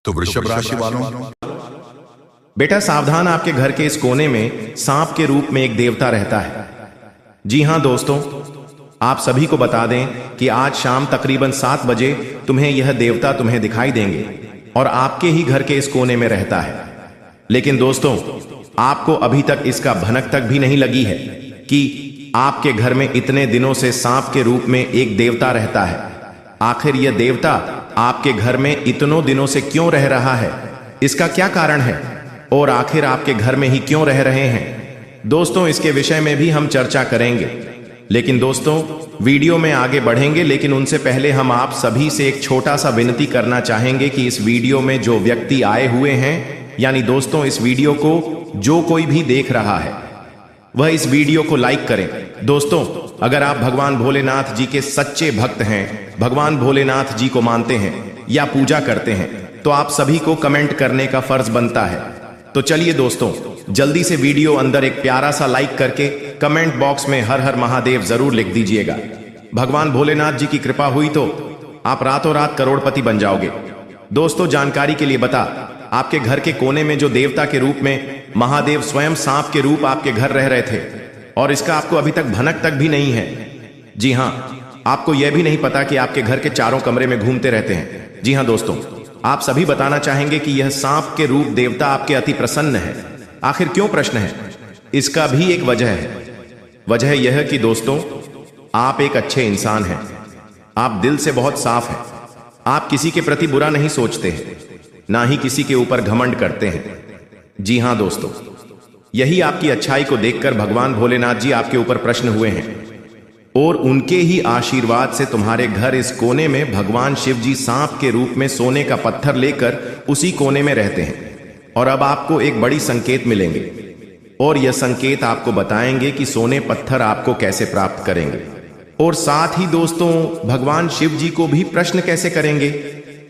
तो वृषभ राशि वालों, बेटा सावधान, आपके घर के इस कोने में सांप के रूप में एक देवता रहता है। जी हां दोस्तों, आप सभी को बता दें कि आज शाम तकरीबन 7 बजे तुम्हें यह देवता तुम्हें दिखाई देंगे और आपके ही घर के इस कोने में रहता है। लेकिन दोस्तों, आपको अभी तक इसका भनक तक भी नहीं लगी है कि आपके घर में इतने दिनों से सांप के रूप में एक देवता रहता है। आखिर यह देवता आपके घर में इतनों दिनों से क्यों रह रहा है, इसका क्या कारण है और आखिर आपके घर में ही क्यों रह रहे हैं? दोस्तों, इसके विषय में भी हम चर्चा करेंगे। लेकिन दोस्तों, वीडियो में आगे बढ़ेंगे, लेकिन उनसे पहले हम आप सभी से एक छोटा सा विनती करना चाहेंगे कि इस वीडियो में जो व्यक्ति आए हुए हैं, यानी दोस्तों इस वीडियो को जो कोई भी देख रहा है वह इस वीडियो को लाइक करें। दोस्तों, अगर आप भगवान भोलेनाथ जी के सच्चे भक्त हैं, भगवान भोलेनाथ जी को मानते हैं या पूजा करते हैं, तो आप सभी को कमेंट करने का फर्ज बनता है। तो चलिए दोस्तों, जल्दी से वीडियो अंदर एक प्यारा सा लाइक करके कमेंट बॉक्स में हर हर महादेव जरूर लिख दीजिएगा। भगवान भोलेनाथ जी की कृपा हुई तो आप रातों रात करोड़पति बन जाओगे। दोस्तों, जानकारी के लिए बता, आपके घर के कोने में जो देवता के रूप में महादेव स्वयं सांप के रूप आपके घर रह रहे थे और इसका आपको अभी तक भनक तक भी नहीं है। जी हां, आपको यह भी नहीं पता कि आपके घर के चारों कमरे में घूमते रहते हैं। जी हां दोस्तों, आप सभी बताना चाहेंगे कि यह सांप के रूप देवता आपके अति प्रसन्न है। आखिर क्यों प्रश्न है? इसका भी एक वजह है। वजह यह कि दोस्तों, आप एक अच्छे इंसान हैं, आप दिल से बहुत साफ हैं, आप किसी के प्रति बुरा नहीं सोचते हैं, ना ही किसी के ऊपर घमंड करते हैं। जी हां दोस्तों, यही आपकी अच्छाई को देखकर भगवान भोलेनाथ जी आपके ऊपर प्रसन्न हुए हैं और उनके ही आशीर्वाद से तुम्हारे घर इस कोने में भगवान शिव जी सांप के रूप में सोने का पत्थर लेकर उसी कोने में रहते हैं। और अब आपको एक बड़ी संकेत मिलेंगे और यह संकेत आपको बताएंगे कि सोने पत्थर आपको कैसे प्राप्त करेंगे और साथ ही दोस्तों भगवान शिव जी को भी प्रश्न कैसे करेंगे।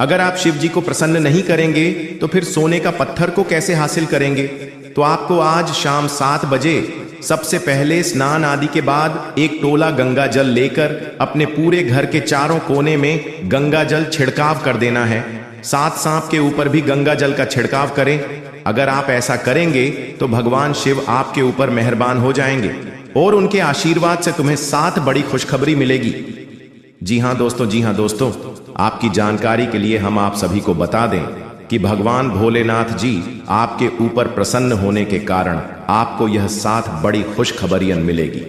अगर आप शिव जी को प्रसन्न नहीं करेंगे तो फिर सोने का पत्थर को कैसे हासिल करेंगे? तो आपको आज शाम 7 बजे सबसे पहले स्नान आदि के बाद एक टोला गंगा जल लेकर अपने पूरे घर के चारों कोने में गंगा जल छिड़काव कर देना है। 7 सांप के ऊपर भी गंगा जल का छिड़काव करें। अगर आप ऐसा करेंगे तो भगवान शिव आपके ऊपर मेहरबान हो जाएंगे और उनके आशीर्वाद से तुम्हें 7 बड़ी खुशखबरी मिलेगी। जी हां दोस्तों, जी हां दोस्तों, आपकी जानकारी के लिए हम आप सभी को बता दें कि भगवान भोलेनाथ जी आपके ऊपर प्रसन्न होने के कारण आपको यह 7 बड़ी खुशखबरियां मिलेगी।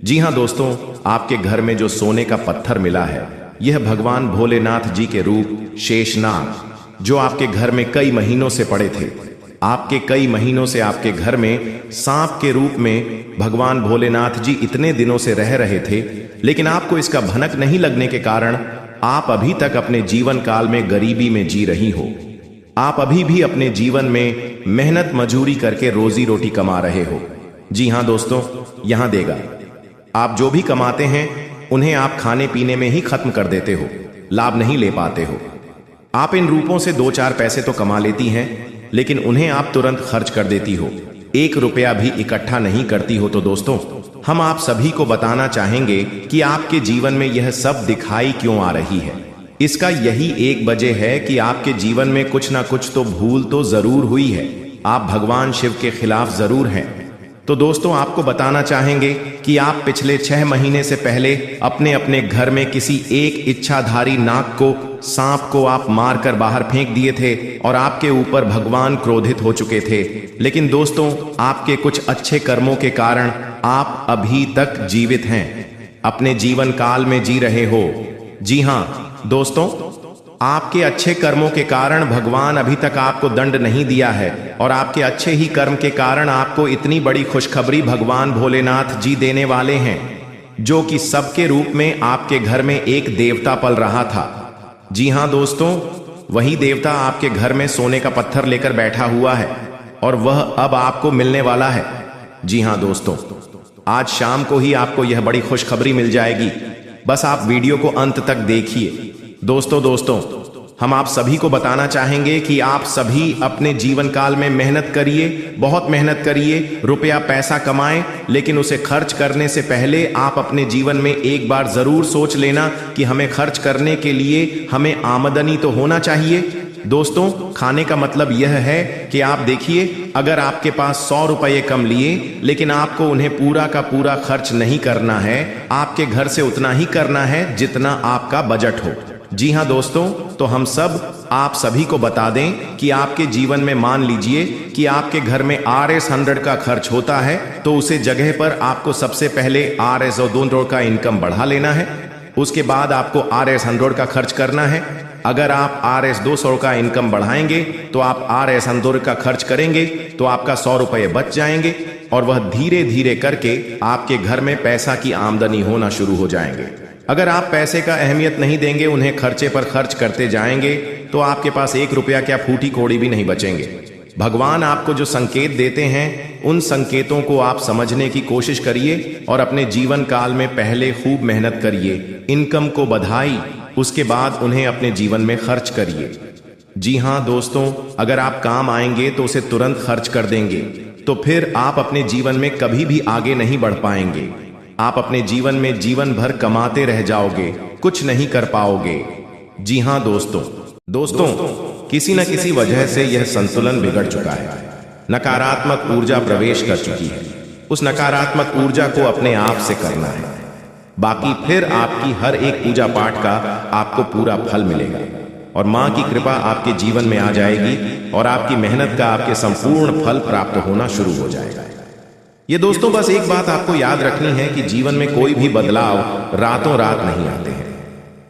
जी हां दोस्तों, आपके घर में जो सोने का पत्थर मिला है, यह भगवान भोलेनाथ जी के रूप शेषनाग, जो आपके घर में कई महीनों से पड़े थे। आपके कई महीनों से आपके घर में सांप के रूप में भगवान भोलेनाथ जी इतने दिनों से रह रहे थे, लेकिन आपको इसका भनक नहीं लगने के कारण आप अभी तक अपने जीवन काल में गरीबी में जी रही हो। आप अभी भी अपने जीवन में मेहनत मजूरी करके रोजी रोटी कमा रहे हो। जी हां दोस्तों, यहां देगा, आप जो भी कमाते हैं उन्हें आप खाने पीने में ही खत्म कर देते हो, लाभ नहीं ले पाते हो। आप इन रूपों से 2-4 पैसे तो कमा लेती हैं, लेकिन उन्हें आप तुरंत खर्च कर देती हो, 1 रुपया भी इकट्ठा नहीं करती हो। तो दोस्तों, हम आप सभी को बताना चाहेंगे कि आपके जीवन में यह सब दिखाई क्यों आ रही है। इसका यही एक वजह है कि आपके जीवन में कुछ ना कुछ तो भूल तो जरूर हुई है, आप भगवान शिव के खिलाफ जरूर हैं। तो दोस्तों, आपको बताना चाहेंगे कि आप पिछले 6 महीने से पहले अपने अपने घर में किसी एक इच्छाधारी नाग को, सांप को आप मारकर बाहर फेंक दिए थे और आपके ऊपर भगवान क्रोधित हो चुके थे। लेकिन दोस्तों, आपके कुछ अच्छे कर्मों के कारण आप अभी तक जीवित हैं, अपने जीवन काल में जी रहे हो। जी हां दोस्तों, आपके अच्छे कर्मों के कारण भगवान अभी तक आपको दंड नहीं दिया है और आपके अच्छे ही कर्म के कारण आपको इतनी बड़ी खुशखबरी भगवान भोलेनाथ जी देने वाले हैं, जो कि सबके रूप में आपके घर में एक देवता पल रहा था। जी हां दोस्तों, वही देवता आपके घर में सोने का पत्थर लेकर बैठा हुआ है और वह अब आपको मिलने वाला है। जी हां दोस्तों, आज शाम को ही आपको यह बड़ी खुशखबरी मिल जाएगी। बस आप वीडियो को अंत तक देखिए। दोस्तों, हम आप सभी को बताना चाहेंगे कि आप सभी अपने जीवन काल में मेहनत करिए, बहुत मेहनत करिए, रुपया पैसा कमाएं, लेकिन उसे खर्च करने से पहले आप अपने जीवन में एक बार जरूर सोच लेना कि हमें खर्च करने के लिए हमें आमदनी तो होना चाहिए। दोस्तों, खाने का मतलब यह है कि आप देखिए, अगर आपके पास 100 रुपये कम लिए लेकिन आपको उन्हें पूरा का पूरा खर्च नहीं करना है, आपके घर से उतना ही करना है जितना आपका बजट हो। जी हाँ दोस्तों, तो हम सब आप सभी को बता दें कि आपके जीवन में मान लीजिए कि आपके घर में RS100 का खर्च होता है, तो उसे जगह पर आपको सबसे पहले RS200 का इनकम बढ़ा लेना है। उसके बाद आपको RS100 का खर्च करना है। अगर आप RS200 का इनकम बढ़ाएंगे तो आप RS100 का खर्च करेंगे तो आपका 100 रुपये बच जाएंगे और वह धीरे धीरे करके आपके घर में पैसा की आमदनी होना शुरू हो जाएंगे। अगर आप पैसे का अहमियत नहीं देंगे, उन्हें खर्चे पर खर्च करते जाएंगे, तो आपके पास 1 रुपया क्या फूटी कौड़ी भी नहीं बचेंगे। भगवान आपको जो संकेत देते हैं, उन संकेतों को आप समझने की कोशिश करिए और अपने जीवन काल में पहले खूब मेहनत करिए, इनकम को बढ़ाई, उसके बाद उन्हें अपने जीवन में खर्च करिए। जी हाँ दोस्तों, अगर आप काम आएंगे तो उसे तुरंत खर्च कर देंगे तो फिर आप अपने जीवन में कभी भी आगे नहीं बढ़ पाएंगे। आप अपने जीवन में जीवन भर कमाते रह जाओगे, कुछ नहीं कर पाओगे। जी हाँ दोस्तों, किसी न किसी वजह से यह संतुलन बिगड़ चुका है। नकारात्मक ऊर्जा प्रवेश कर चुकी है। उस नकारात्मक ऊर्जा को अपने आप से करना है, बाकी फिर आपकी हर एक पूजा पाठ का आपको पूरा फल मिलेगा और माँ की कृपा आपके जीवन में आ जाएगी और आपकी मेहनत का आपके संपूर्ण फल प्राप्त होना शुरू हो जाएगा। ये दोस्तों, बस एक बात आपको याद रखनी है कि जीवन में कोई भी बदलाव रातों रात नहीं आते हैं।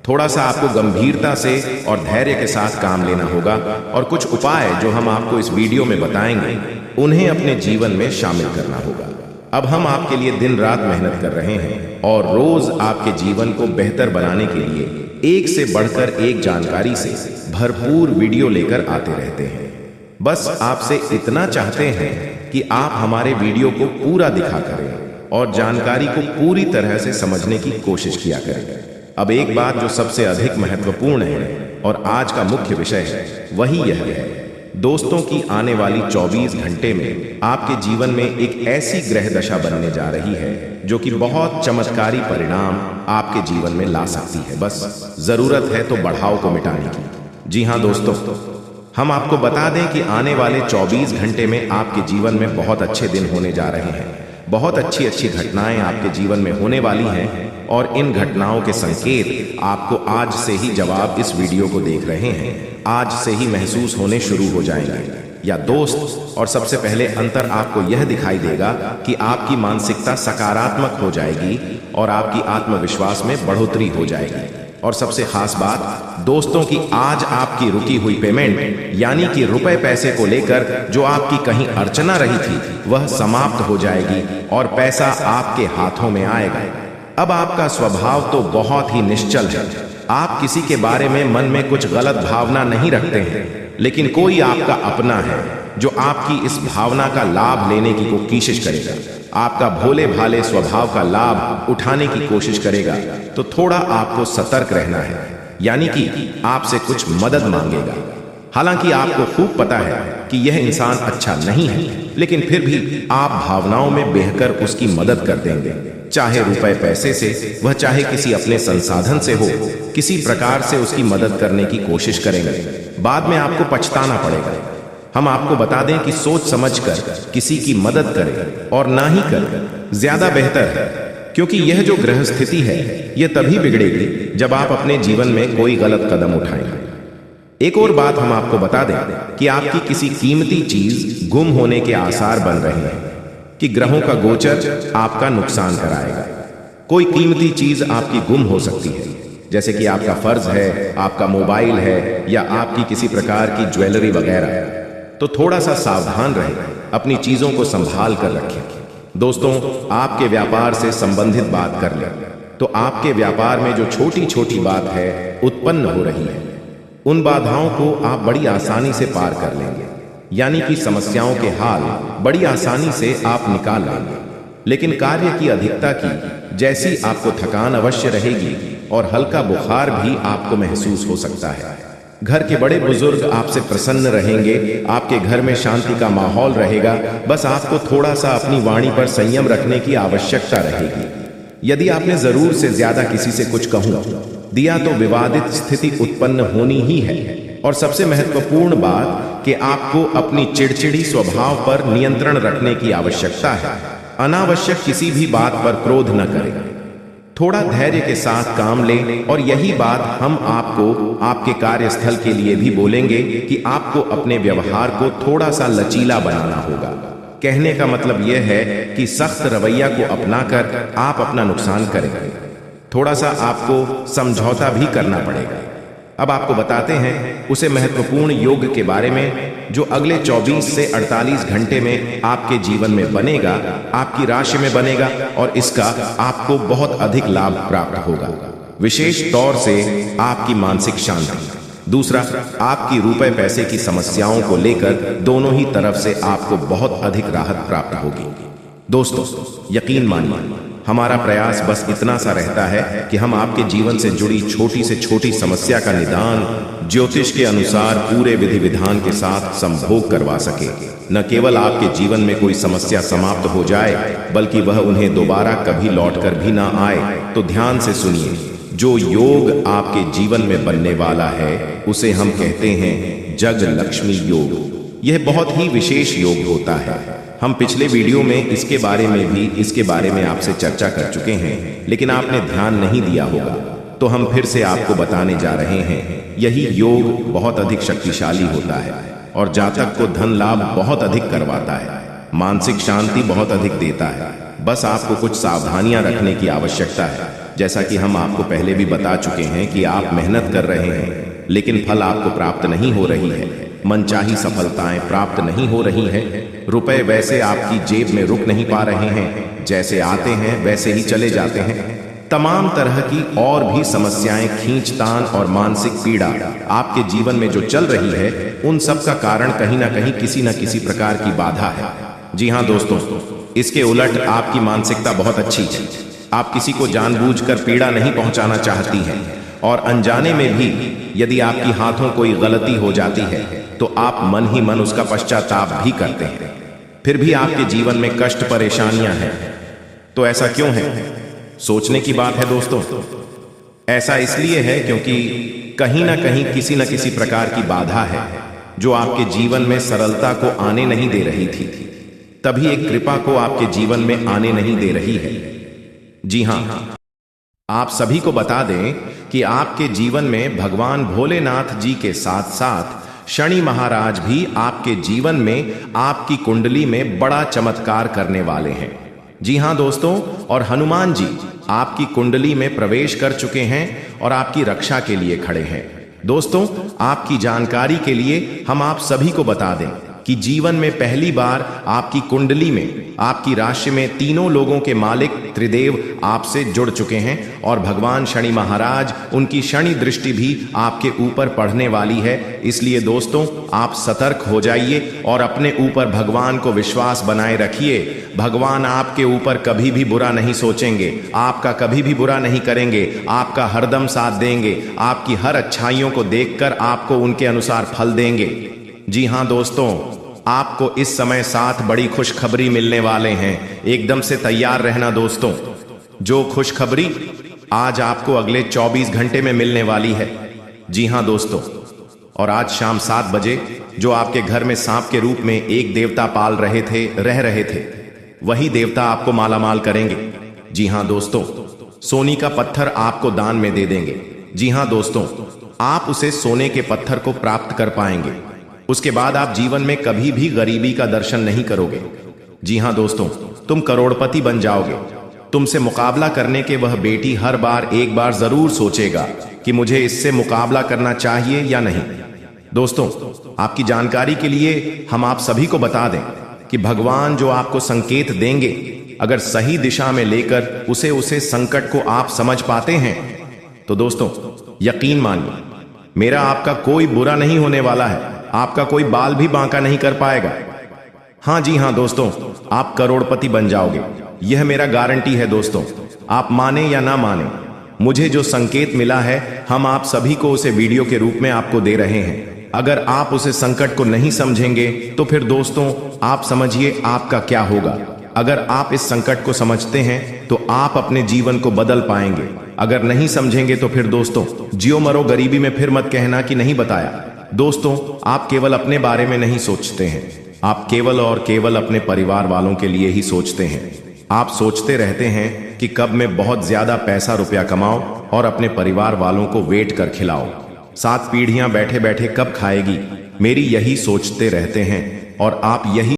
थोड़ा सा आपको गंभीरता से और धैर्य के साथ काम लेना होगा और कुछ उपाय जो हम आपको इस वीडियो में बताएंगे, उन्हें अपने जीवन में शामिल करना होगा। अब हम आपके लिए दिन रात मेहनत कर रहे हैं और रोज आपके जीवन को बेहतर बनाने के लिए एक से बढ़कर एक जानकारी से भरपूर वीडियो लेकर आते रहते हैं। बस आपसे इतना चाहते हैं कि आप हमारे वीडियो को पूरा दिखा करें और जानकारी को पूरी तरह से समझने की कोशिश किया करें। अब एक बात जो सबसे अधिक महत्वपूर्ण है और आज का मुख्य विषय है, वही यह है दोस्तों की आने वाली 24 घंटे में आपके जीवन में एक ऐसी ग्रह दशा बनने जा रही है जो कि बहुत चमत्कारी परिणाम आपके जीवन में ला सकती है। बस जरूरत है तो बढ़ाव को मिटाने की। जी हाँ दोस्तों, हम आपको बता दें कि आने वाले 24 घंटे में आपके जीवन में बहुत अच्छे दिन होने जा रहे हैं। बहुत अच्छी अच्छी घटनाएं आपके जीवन में होने वाली हैं और इन घटनाओं के संकेत आपको आज से ही, जवाब इस वीडियो को देख रहे हैं, आज से ही महसूस होने शुरू हो जाएंगे या दोस्त। और सबसे पहले अंतर आपको यह दिखाई देगा कि आपकी मानसिकता सकारात्मक हो जाएगी और आपकी आत्मविश्वास में बढ़ोतरी हो जाएगी। और सबसे खास बात दोस्तों की आज आपकी रुकी हुई पेमेंट यानी कि रुपए पैसे को लेकर जो आपकी कहीं अड़चना रही थी, वह समाप्त हो जाएगी और पैसा आपके हाथों में आएगा। अब आपका स्वभाव तो बहुत ही निश्चल है। आप किसी के बारे में मन में कुछ गलत भावना नहीं रखते हैं, लेकिन कोई आपका अपना है जो आपकी इस भावना का लाभ लेने की कोशिश करेगा, आपका भोले भाले स्वभाव का लाभ उठाने की कोशिश करेगा। तो थोड़ा आपको सतर्क रहना है, यानी कि आपसे कुछ मदद मांगेगा। हालांकि आपको खूब पता है कि यह इंसान अच्छा नहीं है, लेकिन फिर भी आप भावनाओं में बहकर उसकी मदद कर देंगे, चाहे रुपए पैसे से, वह चाहे किसी अपने संसाधन से हो, किसी प्रकार से उसकी मदद करने की कोशिश करेंगे। बाद में आपको पछताना पड़ेगा। हम आपको बता दें कि सोच समझकर किसी की मदद करें और ना ही करें, ज्यादा बेहतर है, क्योंकि यह जो ग्रह स्थिति है यह तभी बिगड़ेगी जब आप अपने जीवन में कोई गलत कदम उठाएंगे। एक और बात हम आपको बता दें कि आपकी किसी कीमती चीज गुम होने के आसार बन रहे हैं, कि ग्रहों का गोचर आपका नुकसान कराएगा। कोई कीमती चीज आपकी गुम हो सकती है, जैसे कि आपका फर्ज है, आपका मोबाइल है या आपकी किसी प्रकार की ज्वेलरी वगैरह। तो थोड़ा सा सावधान रहें, अपनी चीजों को संभाल कर रखें। दोस्तों, आपके व्यापार से संबंधित बात कर लें तो आपके व्यापार में जो छोटी छोटी बात है उत्पन्न हो रही है, उन बाधाओं को आप बड़ी आसानी से पार कर लेंगे, यानी कि समस्याओं के हाल बड़ी आसानी से आप निकाल लेंगे। लेकिन कार्य की अधिकता की जैसी आपको थकान अवश्य रहेगी और हल्का बुखार भी आपको महसूस हो सकता है। घर के बड़े बुजुर्ग आपसे प्रसन्न रहेंगे, आपके घर में शांति का माहौल रहेगा। बस आपको थोड़ा सा अपनी वाणी पर संयम रखने की आवश्यकता रहेगी। यदि आपने जरूर से ज्यादा किसी से कुछ कहूं दिया तो विवादित स्थिति उत्पन्न होनी ही है। और सबसे महत्वपूर्ण बात कि आपको अपनी चिड़चिड़ी स्वभाव पर नियंत्रण रखने की आवश्यकता है। अनावश्यक किसी भी बात पर क्रोध न करें, थोड़ा धैर्य के साथ काम लें। और यही बात हम आपको आपके कार्यस्थल के लिए भी बोलेंगे कि आपको अपने व्यवहार को थोड़ा सा लचीला बनाना होगा। कहने का मतलब यह है कि सख्त रवैया को अपनाकर आप अपना नुकसान करेंगे, थोड़ा सा आपको समझौता भी करना पड़ेगा। अब आपको बताते हैं उसे महत्वपूर्ण योग के बारे में जो अगले 24 से 48 घंटे में आपके जीवन में बनेगा, आपकी राशि में बनेगा और इसका आपको बहुत अधिक लाभ प्राप्त होगा। विशेष तौर से आपकी मानसिक शांति, दूसरा आपकी रुपए पैसे की समस्याओं को लेकर दोनों ही तरफ से आपको बहुत अधिक राहत प्राप्त होगी। दोस्तों यकीन मानिए, हमारा प्रयास बस इतना सा रहता है कि हम आपके जीवन से जुड़ी छोटी से छोटी समस्या का निदान ज्योतिष के अनुसार पूरे विधि विधान के साथ संभोग करवा सके। न केवल आपके जीवन में कोई समस्या समाप्त हो जाए, बल्कि वह उन्हें दोबारा कभी लौटकर भी ना आए। तो ध्यान से सुनिए, जो योग आपके जीवन में बनने वाला है उसे हम कहते हैं जग लक्ष्मी योग। यह बहुत ही विशेष योग होता है। हम पिछले वीडियो में इसके बारे में आपसे चर्चा कर चुके हैं, लेकिन आपने ध्यान नहीं दिया होगा, तो हम फिर से आपको बताने जा रहे हैं। यही योग बहुत अधिक शक्तिशाली होता है और जातक को धन लाभ बहुत अधिक करवाता है, मानसिक शांति बहुत अधिक देता है। बस आपको कुछ सावधानियां रखने की आवश्यकता है। जैसा कि हम आपको पहले भी बता चुके हैं कि आप मेहनत कर रहे हैं लेकिन फल आपको प्राप्त नहीं हो रही है, मनचाही सफलताएं प्राप्त नहीं हो रही हैं, रुपए वैसे आपकी जेब में रुक नहीं पा रहे हैं, जैसे आते हैं वैसे ही चले जाते हैं। तमाम तरह की और भी समस्याएं, खींचतान और मानसिक पीड़ा आपके जीवन में जो चल रही है, उन सब का कारण कहीं ना कहीं किसी न किसी प्रकार की बाधा है। जी हाँ दोस्तों, इसके उलट आपकी मानसिकता बहुत अच्छी है। आप किसी को जानबूझकर पीड़ा नहीं पहुंचाना चाहती हैं और अनजाने में भी यदि आपकी हाथों कोई गलती हो जाती है तो आप मन ही मन उसका पश्चाताप भी करते हैं। फिर भी आपके जीवन में कष्ट परेशानियां हैं। तो ऐसा क्यों है? सोचने की बात है दोस्तों। ऐसा इसलिए है क्योंकि कहीं ना कहीं किसी न किसी प्रकार की बाधा है जो आपके जीवन में सरलता को आने नहीं दे रही थी, तभी एक कृपा को आपके जीवन में आने नहीं दे रही है। जी हाँ, आप सभी को बता दें कि आपके जीवन में भगवान भोलेनाथ जी के साथ साथ शनि महाराज भी आपके जीवन में आपकी कुंडली में बड़ा चमत्कार करने वाले हैं। जी हाँ दोस्तों, और हनुमान जी आपकी कुंडली में प्रवेश कर चुके हैं और आपकी रक्षा के लिए खड़े हैं। दोस्तों, आपकी जानकारी के लिए हम आप सभी को बता दें कि जीवन में पहली बार आपकी कुंडली में, आपकी राशि में तीनों लोगों के मालिक त्रिदेव आपसे जुड़ चुके हैं और भगवान शनि महाराज, उनकी शनि दृष्टि भी आपके ऊपर पड़ने वाली है। इसलिए दोस्तों, आप सतर्क हो जाइए और अपने ऊपर भगवान को विश्वास बनाए रखिए। भगवान आपके ऊपर कभी भी बुरा नहीं सोचेंगे, आपका कभी भी बुरा नहीं करेंगे, आपका हरदम साथ देंगे, आपकी हर अच्छाइयों को देखकर आपको उनके अनुसार फल देंगे। जी हाँ दोस्तों, आपको इस समय 7 बड़ी खुशखबरी मिलने वाले हैं। एकदम से तैयार रहना दोस्तों। जो खुशखबरी आज आपको अगले 24 घंटे में मिलने वाली है। जी हाँ दोस्तों, और आज शाम 7 बजे जो आपके घर में सांप के रूप में एक देवता पाल रह रहे थे, वही देवता आपको मालामाल करेंगे। जी हाँ दोस्तों, सोनी का पत्थर आपको दान में दे देंगे। जी हाँ दोस्तों, आप उसे सोने के पत्थर को प्राप्त कर पाएंगे। उसके बाद आप जीवन में कभी भी गरीबी का दर्शन नहीं करोगे। जी हाँ दोस्तों, तुम करोड़पति बन जाओगे। तुमसे मुकाबला करने के वह बेटी हर बार एक बार जरूर सोचेगा कि मुझे इससे मुकाबला करना चाहिए या नहीं। दोस्तों, आपकी जानकारी के लिए हम आप सभी को बता दें कि भगवान जो आपको संकेत देंगे, अगर सही दिशा में लेकर उसे संकट को आप समझ पाते हैं तो दोस्तों यकीन मानिए, मेरा आपका कोई बुरा नहीं होने वाला है। आपका कोई बाल भी बांका नहीं कर पाएगा। हाँ जी हाँ दोस्तों, आप करोड़पति बन जाओगे, यह मेरा गारंटी है दोस्तों। आप माने या ना माने, मुझे जो संकेत मिला है हम आप सभी को उसे वीडियो के रूप में आपको दे रहे हैं। अगर आप उसे संकट को नहीं समझेंगे तो फिर दोस्तों आप समझिए आपका क्या होगा। अगर आप इस संकट को समझते हैं तो आप अपने जीवन को बदल पाएंगे। अगर नहीं समझेंगे तो फिर दोस्तों जियो मरो गरीबी में फिर मत कहना कि नहीं बताया। दोस्तों, आप केवल अपने बारे में नहीं सोचते हैं, आप केवल और केवल अपने परिवार वालों के लिए ही सोचते हैं। आप सोचते रहते हैं कि कब मैं बहुत ज्यादा पैसा रुपया कमाऊं और अपने परिवार वालों को वेट कर खिलाओ। 7 पीढ़ियां बैठे बैठे कब खाएगी, मेरी यही सोचते रहते हैं और आप यही